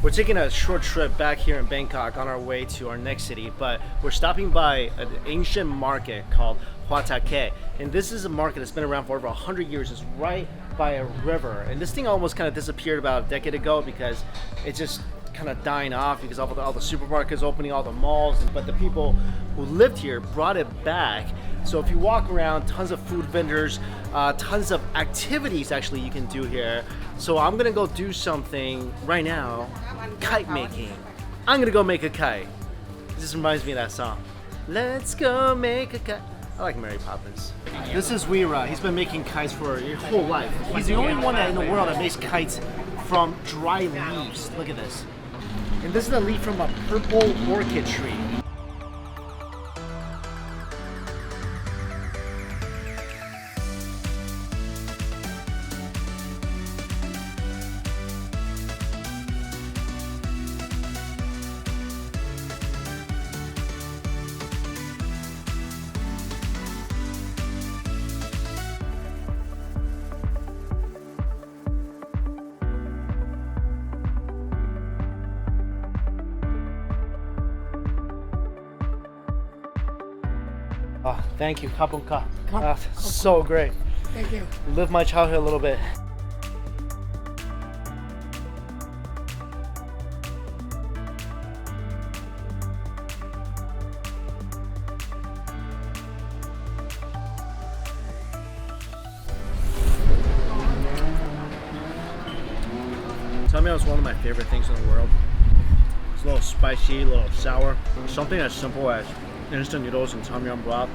We're taking a short trip back here in Bangkok on our way to our next city, but we're stopping by an ancient market called Hua Ta, and this is a market that's been around for over 100 years. It's right by a river, and this thing almost kind of disappeared about a decade ago because it's just kind of dying off because all the supermarkets opening, all the malls, but the people who lived here brought it back. So if you walk around, tons of food vendors, tons of activities actually you can do here. So I'm gonna go do something right now, kite making. I'm gonna go make a kite. This reminds me of that song. Let's go make a kite. I like Mary Poppins. This is Ruea. He's been making kites for his whole life. He's the only one in the world that makes kites from dry leaves. Look at this. And this is a leaf from a purple orchid tree. Oh, thank you, Khon Kaen. So great. Thank you. Live my childhood a little bit. Samyang is one of my favorite things in the world. It's a little spicy, a little sour. Something as simple as instant noodles and samyang broth,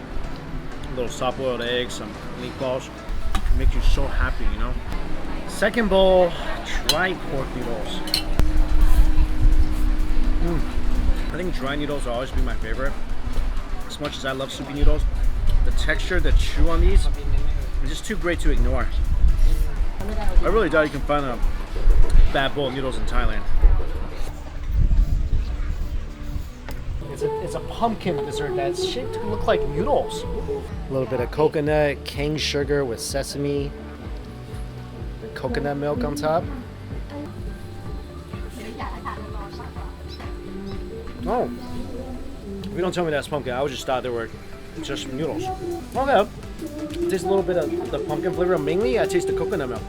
a little soft-boiled eggs, some meatballs. It makes you so happy, you know? Second bowl, dry pork noodles. I think dry noodles will always be my favorite. As much as I love soupy noodles, the texture, the chew on these, is just too great to ignore. I really doubt you can find a bad bowl of noodles in Thailand. It's a pumpkin dessert that's shaped to look like noodles. A little bit of coconut, cane sugar with sesame, coconut milk on top. Oh, if you don't tell me that's pumpkin, I would just thought they were just noodles. Okay, taste a little bit of the pumpkin flavor. Mainly, I taste the coconut milk.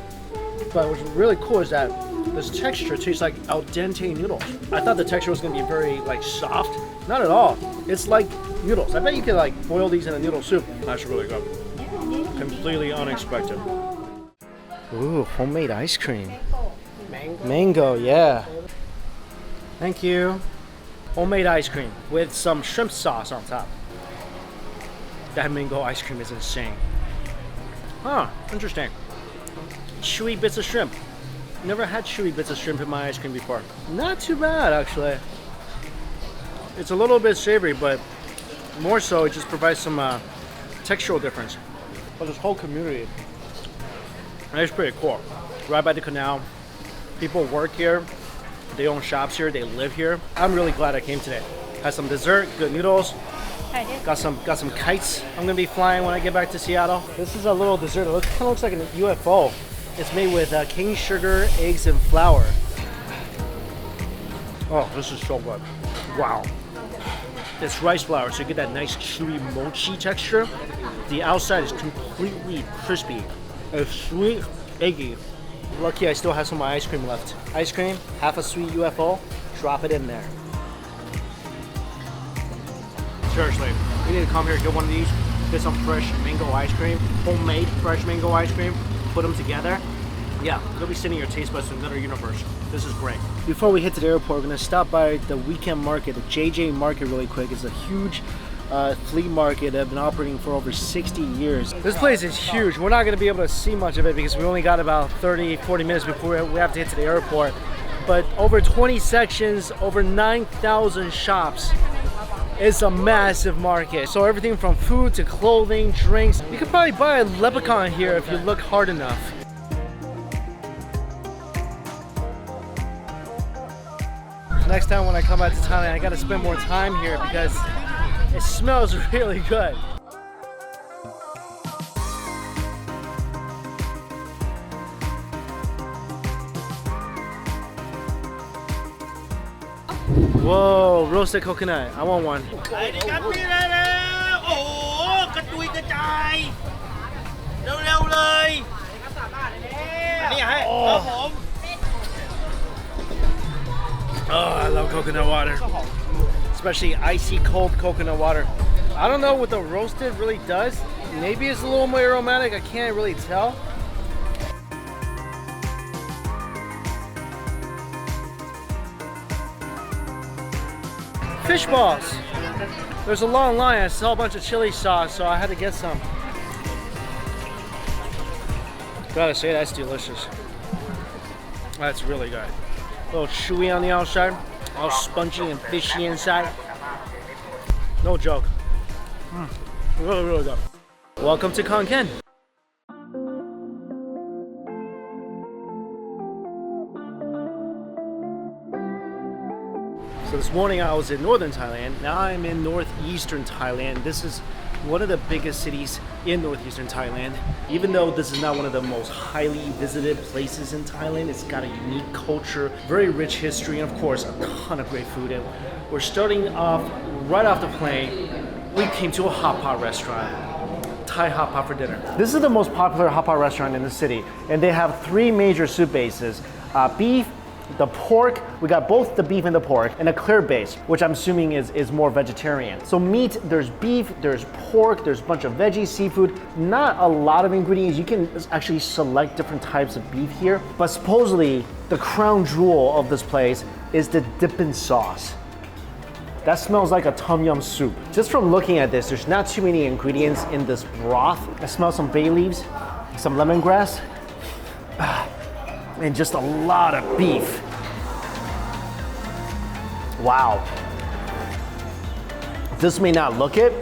But what's really cool is that this texture tastes like al dente noodles. I thought the texture was gonna be very like soft. Not at all. It's like noodles. I bet you could like boil these in a noodle soup. That's really good. Completely unexpected. Ooh, homemade ice cream. Mango, yeah. Thank you. Homemade ice cream with some shrimp sauce on top. That mango ice cream is insane. Huh, interesting. Chewy bits of shrimp. Never had chewy bits of shrimp in my ice cream before. Not too bad, actually. It's a little bit savory, but more so it just provides some textural difference. But this whole community, it's pretty cool. Right by the canal, people work here, they own shops here, they live here. I'm really glad I came today. Had some dessert, good noodles, got some kites I'm gonna be flying when I get back to Seattle. This is a little dessert. It kind of looks like a UFO. It's made with cane sugar, eggs, and flour. Oh, this is so good. Wow. It's rice flour, so you get that nice chewy mochi texture. The outside is completely crispy. It's sweet, eggy. Lucky I still have some of my ice cream left. Ice cream, half a sweet UFO, drop it in there. Seriously, you need to come here, get one of these, get some fresh mango ice cream, homemade fresh mango ice cream, put them together. Yeah, you'll be sending your taste buds to another universe. This is great. Before we head to the airport, we're gonna stop by the weekend market, the JJ Market really quick. It's a huge flea market that have been operating for over 60 years. This place is huge. We're not gonna be able to see much of it because we only got about 30-40 minutes before we have to get to the airport. But over 20 sections, over 9,000 shops. It's a massive market. So everything from food to clothing, drinks. You could probably buy a leprechaun here if you look hard enough. Next time when I come back to Thailand, I gotta spend more time here because it smells really good. Whoa, roasted coconut. I want one. ไอ้นี่ครับพี่ได้แล้วโอ้โหกระจุยกระจายเร็วๆเลยอันนี้ให้ครับผม Oh, I love coconut water. Especially icy cold coconut water. I don't know what the roasted really does. Maybe it's a little more aromatic. I can't really tell. Fish balls. There's a long line. I saw a bunch of chili sauce, so I had to get some. Gotta say, that's delicious. That's really good. A little chewy on the outside, all spongy and fishy inside. No joke. Really, really good. Welcome to Khon Kaen. So this morning I was in Northern Thailand. Now I'm in Northeastern Thailand. This is one of the biggest cities in Northeastern Thailand. Even though this is not one of the most highly visited places in Thailand, it's got a unique culture, very rich history, and of course a ton of great food. And we're starting off right off the plane. We came to a HOTPOT restaurant. Thai hot pot for dinner. This is the most popular hot pot restaurant in the city, and they have three major soup bases: beef, the pork. We got both the beef and the pork, and a clear base, which I'm assuming is more vegetarian. So meat, there's beef, there's pork, there's a bunch of veggies, seafood. Not a lot of ingredients. You can actually select different types of beef here, but supposedly the crown jewel of this place is the dipping sauce. That smells like a tom yum soup. Just from looking at this, there's not too many ingredients in this broth. I smell some bay leaves, some lemongrass, and just a lot of beef. Wow. This may not look it.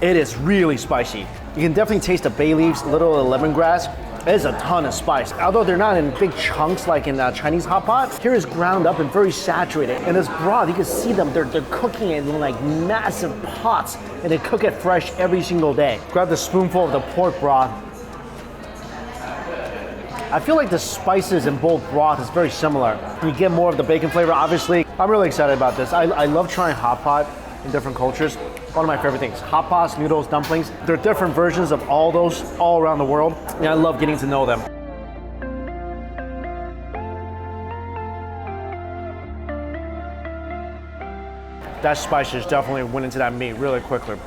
It is really spicy. You can definitely taste the bay leaves, a little of the lemongrass. There's a ton of spice. Although they're not in big chunks like in Chinese hot pot, here is ground up and very saturated. And this broth, you can see them, they're cooking it in like massive pots, and they cook it fresh every single day. Grab the spoonful of the pork broth. I feel like the spices in both broth is very similar. You get more of the bacon flavor, obviously. I'm really excited about this. I love trying hot pot in different cultures. One of my favorite things. Hot pots, noodles, dumplings. There are different versions of all those all around the world, and I love getting to know them. That spice just definitely went into that meat really quickly.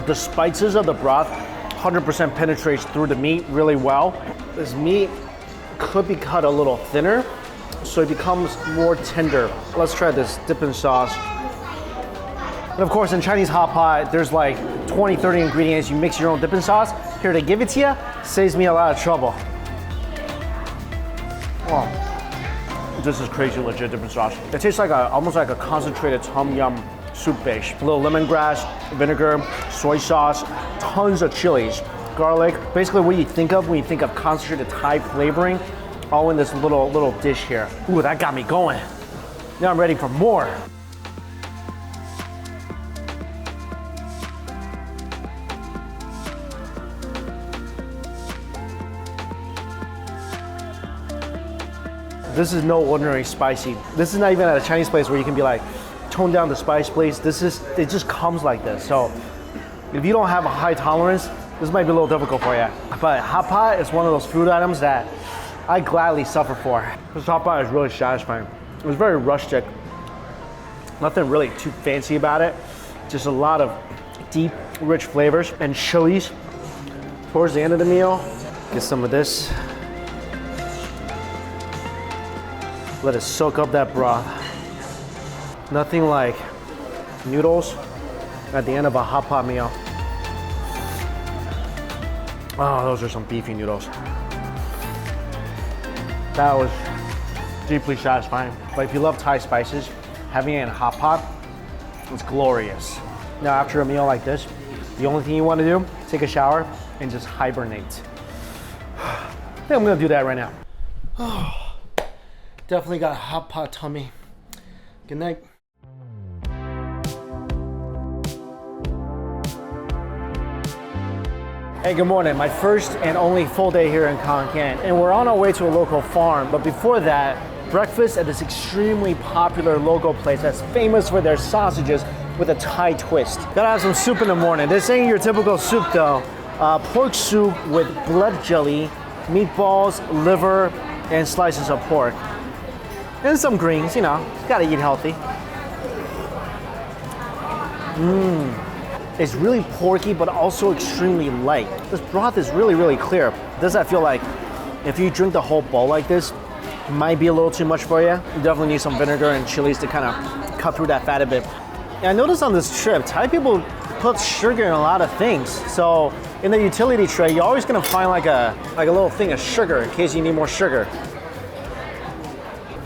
The spices of the broth 100% penetrates through the meat really well. This meat could be cut a little thinner, so it becomes more tender. Let's try this dipping sauce. And of course, in Chinese hot pot, there's like 20, 30 ingredients. You mix your own dipping sauce. Here to give it to you, saves me a lot of trouble. Oh, this is crazy legit dipping sauce. It tastes like almost like a concentrated tom yum soup base. A little lemongrass, vinegar, soy sauce, tons of chilies, garlic. Basically what you think of when you think of concentrated Thai flavoring, all in this little dish here. Ooh, that got me going. Now I'm ready for more. This is no ordinary spicy. This is not even at a Chinese place where you can be like, tone down the spice please. It just comes like this. So if you don't have a high tolerance, this might be a little difficult for you. But hot pot is one of those food items that I gladly suffer for. This hot pot is really satisfying. It was very rustic. Nothing really too fancy about it. Just a lot of deep, rich flavors and chilies. Towards the end of the meal, get some of this. Let it soak up that broth. Nothing like noodles at the end of a hot pot meal. Oh, those are some beefy noodles. That was deeply satisfying. But if you love Thai spices, having it in a hot pot is glorious. Now after a meal like this, the only thing you want to do, take a shower and just hibernate. I think I'm gonna do that right now. Oh, definitely got a hot pot tummy. Good night. Hey, good morning. My first and only full day here in Khon Kaen, and we're on our way to a local farm. But before that, breakfast at this extremely popular local place that's famous for their sausages with a Thai twist. Gotta have some soup in the morning. This ain't your typical soup though. Pork soup with blood jelly, meatballs, liver, and slices of pork. And some greens, you know, gotta eat healthy. It's really porky, but also extremely light. This broth is really, really clear. This, I feel like, if you drink the whole bowl like this, it might be a little too much for you. You definitely need some vinegar and chilies to kind of cut through that fat a bit. And I noticed on this trip, Thai people put sugar in a lot of things. So in the utility tray, you're always gonna find like a little thing of sugar in case you need more sugar.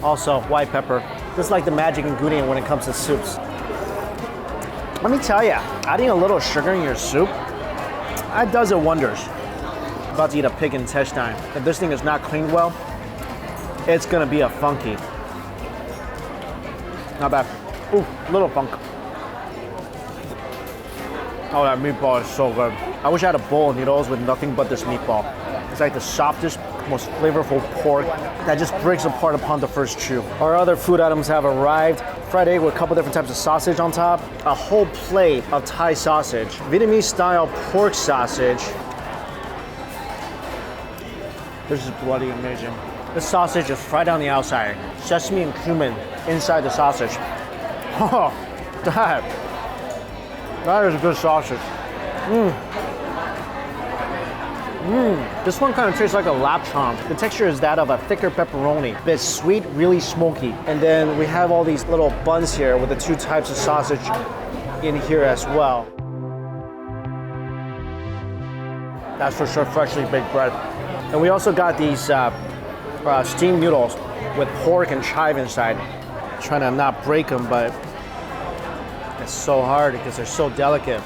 Also, white pepper. This is like the magic ingredient when it comes to soups. Let me tell you, adding a little sugar in your soup, that does it wonders. About to eat a pig intestine. If this thing is not cleaned well, it's gonna be a funky. Not bad. Ooh, little funk. Oh, that meatball is so good. I wish I had a bowl of noodles with nothing but this meatball. It's like the softest, most flavorful pork that just breaks apart upon the first chew. Our other food items have arrived. Fried egg with a couple different types of sausage on top. A whole plate of Thai sausage. Vietnamese style pork sausage. This is bloody amazing. This sausage is fried on the outside. Sesame and cumin inside the sausage. Oh, that is a good sausage. This one kind of tastes like a lapchon. The texture is that of a thicker pepperoni. It's sweet, really smoky. And then we have all these little buns here with the two types of sausage in here as well. That's for sure freshly baked bread. And we also got these steamed noodles with pork and chive inside. Trying to not break them, but it's so hard because they're so delicate.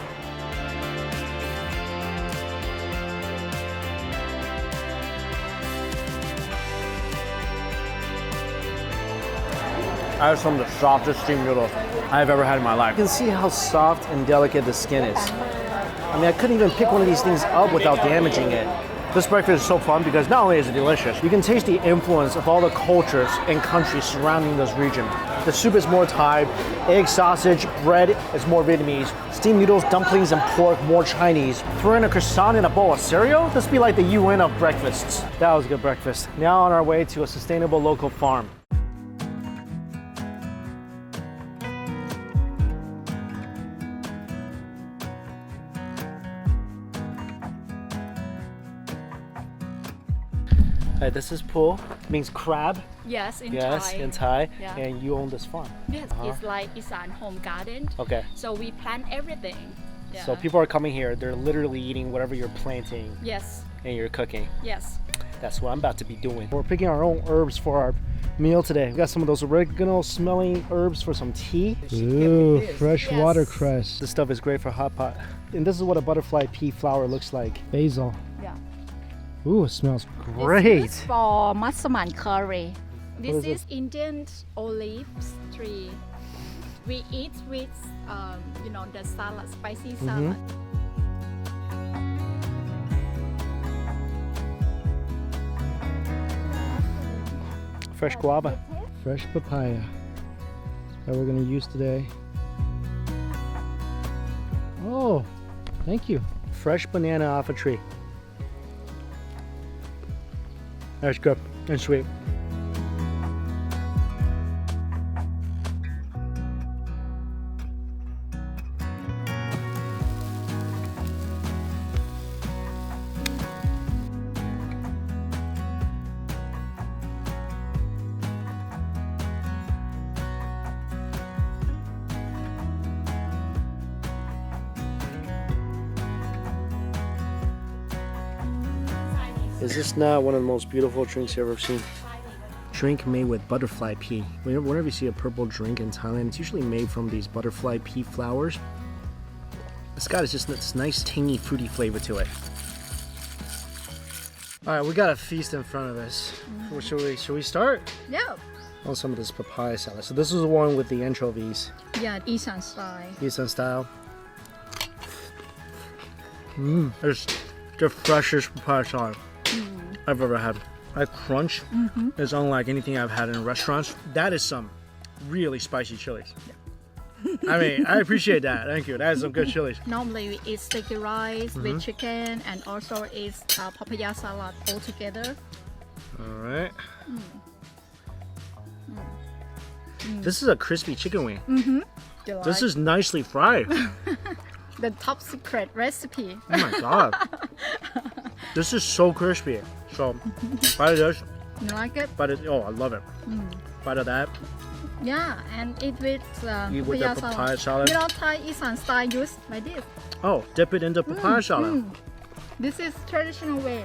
I have some of the softest steamed noodles I've ever had in my life. You can see how soft and delicate the skin is. I mean, I couldn't even pick one of these things up without damaging it. This breakfast is so fun because not only is it delicious, you can taste the influence of all the cultures and countries surrounding this region. The soup is more Thai, egg, sausage, bread is more Vietnamese, steamed noodles, dumplings, and pork more Chinese. Throw in a croissant and a bowl of cereal? This would be like the UN of breakfasts. That was a good breakfast. Now on our way to a sustainable local farm. This is Po, means crab. Yes, in Yes, Thai. in Thai. Yeah. And you own this farm. Yes, it's like Isan home garden. Okay. So we plant everything. Yeah. So people are coming here, they're literally eating whatever you're planting Yes, and you're cooking. yes. That's what I'm about to be doing. We're picking our own herbs for our meal today. We got some of those oregano smelling herbs for some tea. Ooh, fresh Yes. watercress. This stuff is great for hot pot. And this is what a butterfly pea flower looks like. Basil. Yeah. Ooh, it smells This great. is for massaman curry. This is is Indian olive tree. We eat with, the salad, spicy salad. Fresh guava. Fresh papaya that we're gonna use today. Oh, thank you. Fresh banana off a tree. That's good and sweet. Is this not one of the most beautiful drinks you've ever seen? Drink made with butterfly pea. Whenever you see a purple drink in Thailand, it's usually made from these butterfly pea flowers. It's got just this nice tangy fruity flavor to it. All right, we got a feast in front of us. Should we start? Yeah. On some of this papaya salad. So this is the one with the anchovies. Yeah, Isan style. Eastern style. There's the freshest papaya salad I've ever had. That crunch is unlike anything I've had in restaurants. That is some really spicy chilies. I mean, I appreciate that. Thank you. That is some good chilies. Normally we eat sticky rice with chicken and also eat papaya salad all together. All right. This is a crispy chicken wing. This is nicely fried. The top secret recipe. Oh my god. This is so crispy. So, bite of this. You like it? Bite of, oh, I love it. Bite of that. Yeah, and eat with Eat with the papaya salad. You know, Thai Isan style use like this. Oh, dip it into papaya salad. This is traditional way.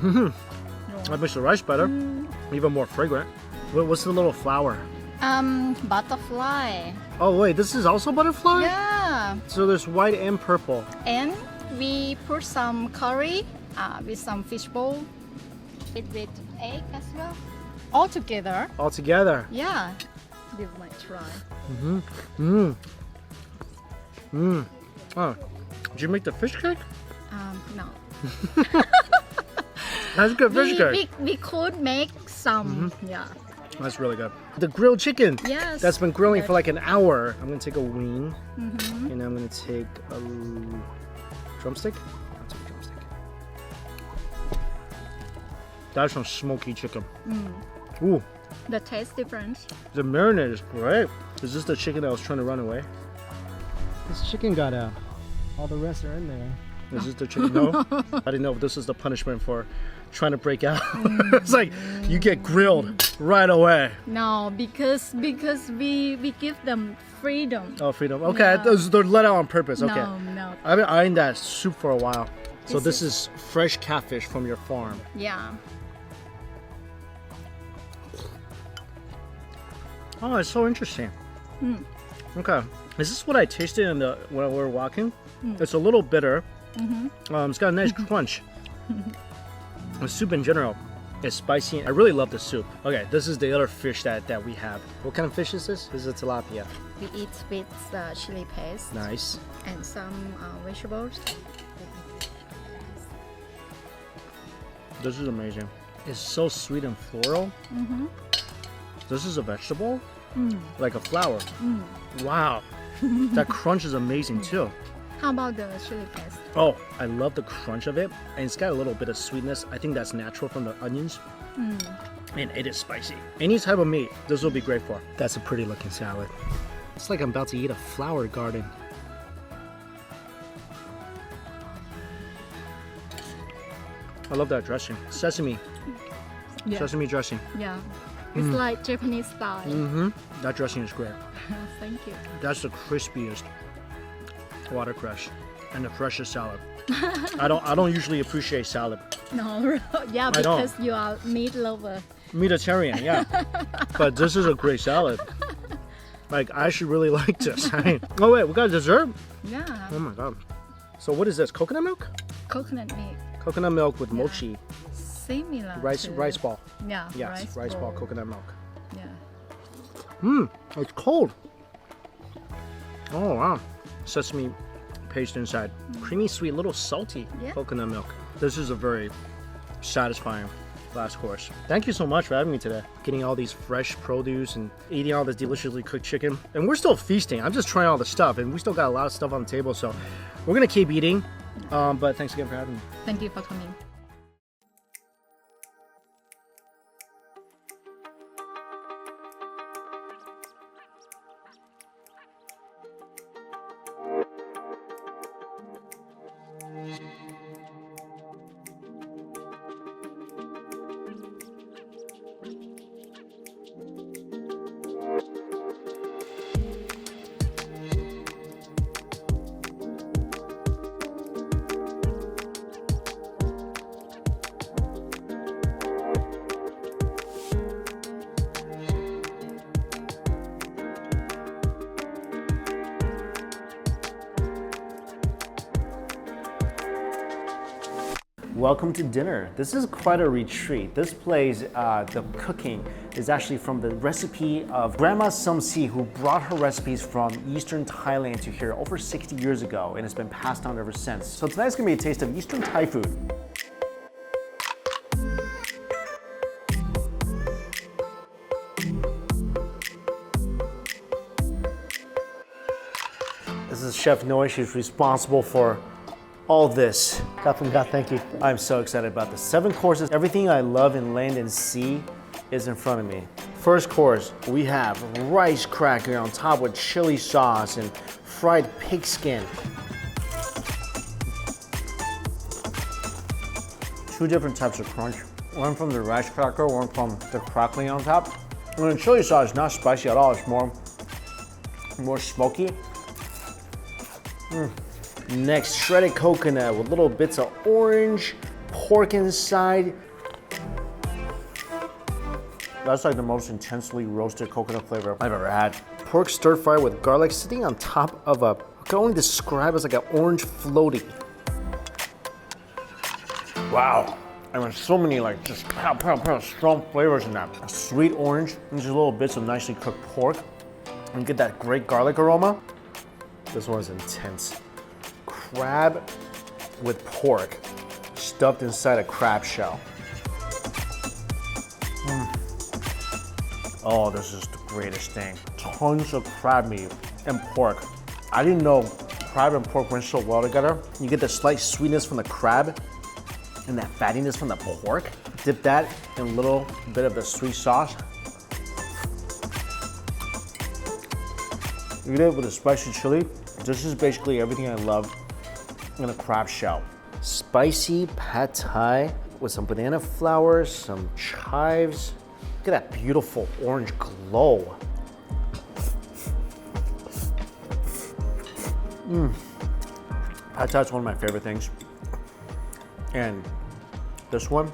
That makes the rice better. Even more fragrant. What's the little flower? Butterfly. Oh wait, this is also butterfly? Yeah. So there's white and purple. And we put some curry with some fish bowl. It with egg as well. All together. All together. Yeah. You might try. Oh, did you make the fish cake? No. That's good fish cake. We could make some. Yeah. That's really good. The grilled chicken. Yes. That's been grilling for like an hour. I'm gonna take a wing, and I'm gonna take a drumstick. I'll take a drumstick. That's some smoky chicken. Ooh, The taste difference. the marinade is great. Is this the chicken that was trying to run away? This chicken got out. All the rest are in there. Is this the chicken? No? I didn't know if this was the punishment for trying to break out. It's like you get grilled right away. No, because we give them freedom. Oh, freedom. Okay, Yeah. they're let out on purpose. Okay. No. I've been eyeing that soup for a while. So This this is fresh catfish from your farm. Yeah. Oh, it's so interesting. Okay. Is this what I tasted when we were walking? It's a little bitter. It's got a nice crunch. The soup in general is spicy. I really love the soup. Okay, this is the other fish that we have. What kind of fish is this? This is a tilapia. We eat with chili paste Nice. and some vegetables. This is amazing. It's so sweet and floral. This is a vegetable? Like a flower. Wow. That crunch is amazing too. How about the chili paste? Oh, I love the crunch of it. And it's got a little bit of sweetness. I think that's natural from the onions. And it is spicy. Any type of meat, this will be great for. That's a pretty looking salad. It's like I'm about to eat a flower garden. I love that dressing. Sesame. Yeah. Sesame dressing. Yeah. It's like Japanese style. That dressing is great. Thank you. That's the crispiest watercress and the freshest salad. I don't usually appreciate salad. No, yeah, I don't. because you are meat lover. Mediterranean, yeah. But this is a great salad. Like, I should really like this. Oh wait, we got dessert? Yeah. Oh my god. So what is this? Coconut milk? Coconut milk. Coconut milk with mochi. Similar Rice to, ball. Yeah. Yes, rice ball, coconut milk. Yeah. It's cold. Oh wow. Sesame paste inside. Creamy, sweet, little salty coconut milk. This is a very satisfying last course. Thank you so much for having me today. Getting all these fresh produce and eating all this deliciously cooked chicken. And we're still feasting. I'm just trying all the stuff and we still got a lot of stuff on the table. So we're gonna keep eating. But thanks again for having me. Thank you for coming. Welcome to dinner. This is quite a retreat. This place, the cooking is actually from the recipe of Grandma Samsi, who brought her recipes from Eastern Thailand to here over 60 years ago, and it's been passed down ever since. So tonight's gonna be a taste of Eastern Thai food. This is Chef Noe. She's responsible for all this. God, thank you. I'm so excited about this. 7 courses. Everything I love in land and sea is in front of me. First course, we have rice cracker on top with chili sauce and fried pig skin. 2 different types of crunch. One from the rice cracker, one from the crackling on top. And the chili sauce is not spicy at all. It's more smoky. Next, shredded coconut with little bits of orange, pork inside. That's like the most intensely roasted coconut flavor I've ever had. Pork stir fry with garlic sitting on top of I can only describe as like an orange floaty. Wow. I mean, so many like just strong flavors in that. A sweet orange, and just little bits of nicely cooked pork. And you get that great garlic aroma. This one's intense. Crab with pork stuffed inside a crab shell. Oh, this is the greatest thing. Tons of crab meat and pork. I didn't know crab and pork went so well together. You get the slight sweetness from the crab and that fattiness from the pork. Dip that in a little bit of the sweet sauce. Eat it with a spicy chili. This is basically everything I love in a crab shell. Spicy pad thai with some banana flowers, some chives. Look at that beautiful orange glow. Pad thai is one of my favorite things. And this one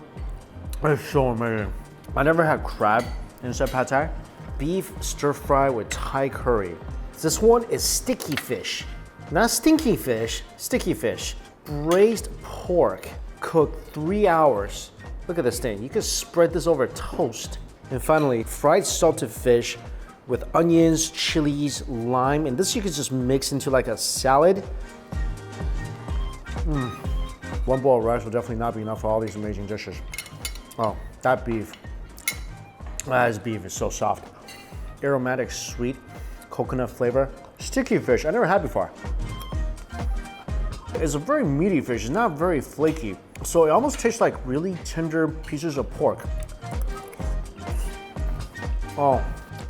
is so amazing. I never had crab inside pad thai. Beef stir fry with Thai curry. This one is sticky fish. Not stinky fish, sticky fish. Braised pork, cooked 3 hours. Look at this thing. You can spread this over toast. And finally, fried salted fish with onions, chilies, lime. And this you can just mix into like a salad. One bowl of rice will definitely not be enough for all these amazing dishes. Oh, that beef. This beef is so soft. Aromatic, sweet, coconut flavor. Sticky fish, I never had before. It's a very meaty fish, it's not very flaky. So it almost tastes like really tender pieces of pork. Oh,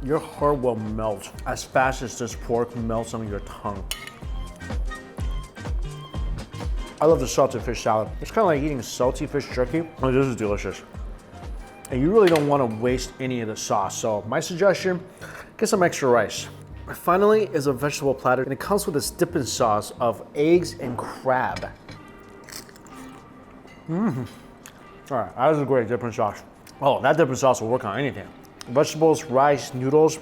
your heart will melt as fast as this pork melts on your tongue. I love the salted fish salad. It's kind of like eating salty fish jerky. Oh, this is delicious. And you really don't want to waste any of the sauce. So my suggestion, get some extra rice. Finally is a vegetable platter, and it comes with this dipping sauce of eggs and crab. All right, that is a great dipping sauce. Oh, that dipping sauce will work on anything. Vegetables, rice, noodles.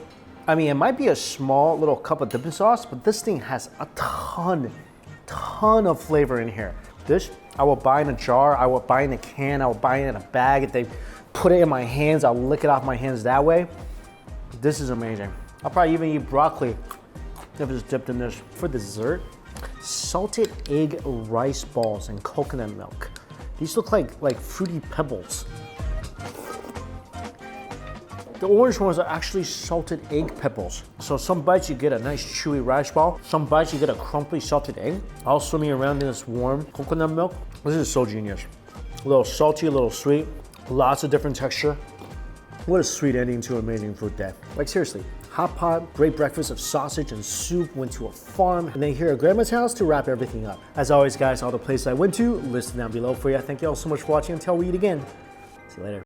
I mean, it might be a small little cup of dipping sauce, but this thing has a ton of flavor in here. This, I will buy in a jar, I will buy in a can, I will buy it in a bag. If they put it in my hands, I'll lick it off my hands that way. This is amazing. I'll probably even eat broccoli if it's dipped in this. For dessert, salted egg rice balls and coconut milk. These look like fruity pebbles. The orange ones are actually salted egg pebbles. So some bites you get a nice chewy rice ball, some bites you get a crumbly salted egg, all swimming around in this warm coconut milk. This is so genius. A little salty, a little sweet, lots of different texture. What a sweet ending to an amazing food day. Like seriously, hot pot, great breakfast of sausage and soup, went to a farm, and then here at Grandma's house to wrap everything up. As always guys, all the places I went to, listed down below for you. Thank you all so much for watching. Until we eat again, see you later.